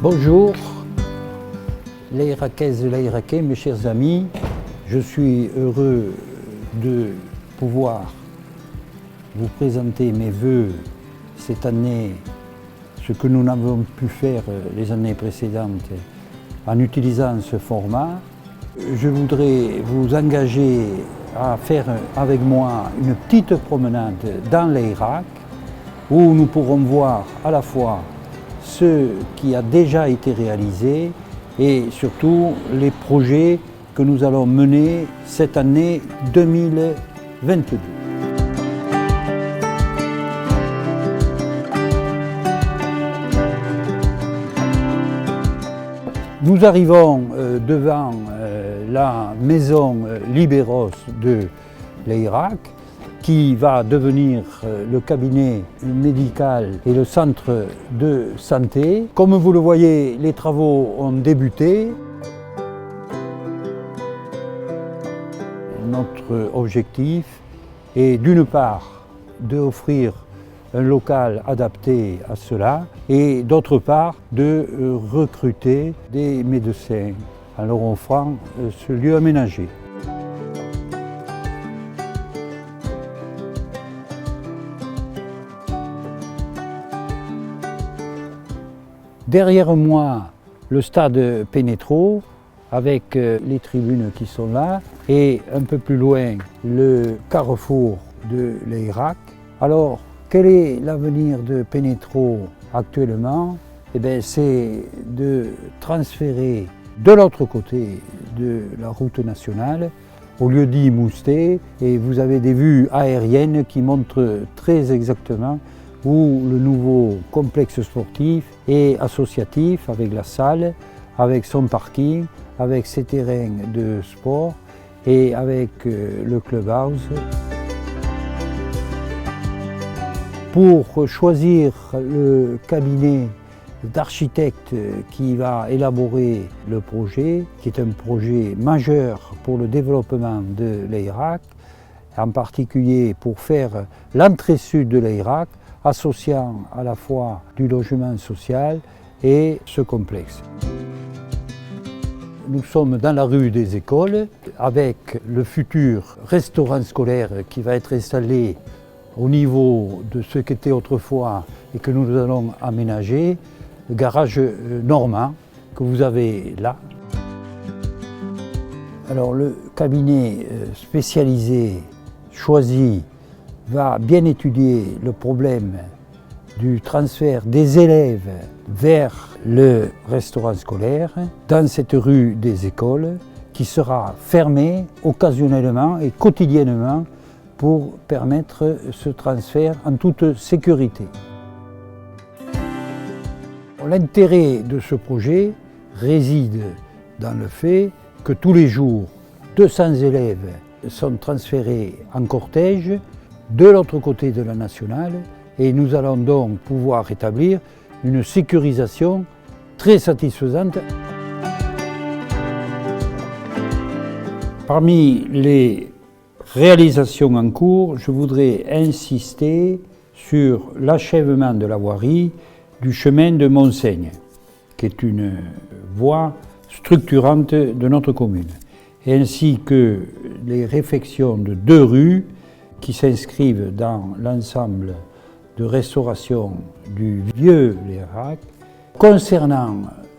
Bonjour, les Irakaises et les Irakais, mes chers amis. Je suis heureux de pouvoir vous présenter mes vœux cette année, ce que nous n'avons pu faire les années précédentes en utilisant ce format. Je voudrais vous engager à faire avec moi une petite promenade dans l'Irak où nous pourrons voir à la fois ce qui a déjà été réalisé et surtout les projets que nous allons mener cette année 2022. Nous arrivons devant la maison Liberos de l'Irak, qui va devenir le cabinet médical et le centre de santé. Comme vous le voyez, les travaux ont débuté. Notre objectif est d'une part d'offrir un local adapté à cela et d'autre part de recruter des médecins en leur offrant ce lieu aménagé. Derrière moi, le stade Pénétro, avec les tribunes qui sont là, et un peu plus loin, le carrefour de l'Irak. Alors, quel est l'avenir de Pénétro actuellement? Eh bien, c'est de transférer de l'autre côté de la route nationale, au lieu dit Moustet, et vous avez des vues aériennes qui montrent très exactement où le nouveau complexe sportif et associatif avec la salle, avec son parking, avec ses terrains de sport et avec le clubhouse. Pour choisir le cabinet d'architecte qui va élaborer le projet, qui est un projet majeur pour le développement de l'Irak, en particulier pour faire l'entrée sud de l'Irak, associant à la fois du logement social et ce complexe. Nous sommes dans la rue des Écoles avec le futur restaurant scolaire qui va être installé au niveau de ce qu'était autrefois et que nous allons aménager, le garage normand que vous avez là. Alors le cabinet spécialisé choisi va bien étudier le problème du transfert des élèves vers le restaurant scolaire dans cette rue des Écoles qui sera fermée occasionnellement et quotidiennement pour permettre ce transfert en toute sécurité. L'intérêt de ce projet réside dans le fait que tous les jours, 200 élèves sont transférés en cortège de l'autre côté de la nationale et nous allons donc pouvoir établir une sécurisation très satisfaisante. Parmi les réalisations en cours, je voudrais insister sur l'achèvement de la voirie du chemin de Montsaigne, qui est une voie structurante de notre commune, ainsi que les réfections de 2 rues qui s'inscrivent dans l'ensemble de restauration du vieux l'Irak. Concernant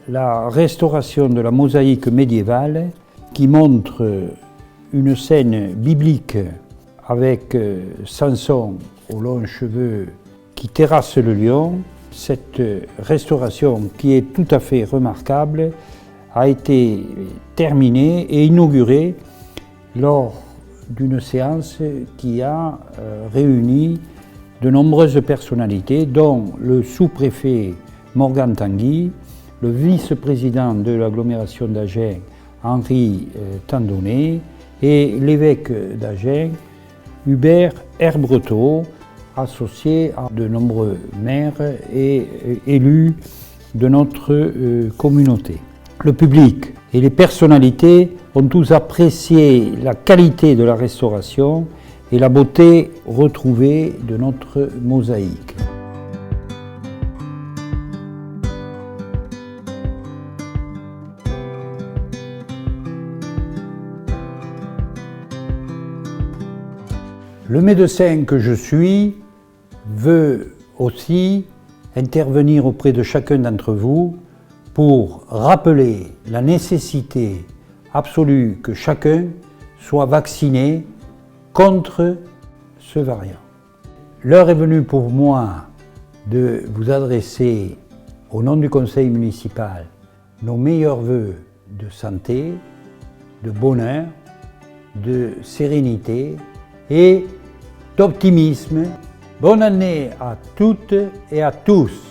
la restauration de la mosaïque médiévale qui montre une scène biblique avec Samson aux longs cheveux qui terrasse le lion, cette restauration qui est tout à fait remarquable a été terminée et inaugurée lors d'une séance qui a réuni de nombreuses personnalités, dont le sous-préfet Morgan Tanguy, le vice-président de l'agglomération d'Agen, Henri Tandonnet, et l'évêque d'Agen, Hubert Herbretot, associé à de nombreux maires et élus de notre communauté. Le public et les personnalités ont tous apprécié la qualité de la restauration et la beauté retrouvée de notre mosaïque. Le médecin que je suis veut aussi intervenir auprès de chacun d'entre vous pour rappeler la nécessité absolue que chacun soit vacciné contre ce variant. L'heure est venue pour moi de vous adresser, au nom du conseil municipal, nos meilleurs vœux de santé, de bonheur, de sérénité et d'optimisme. Bonne année à toutes et à tous.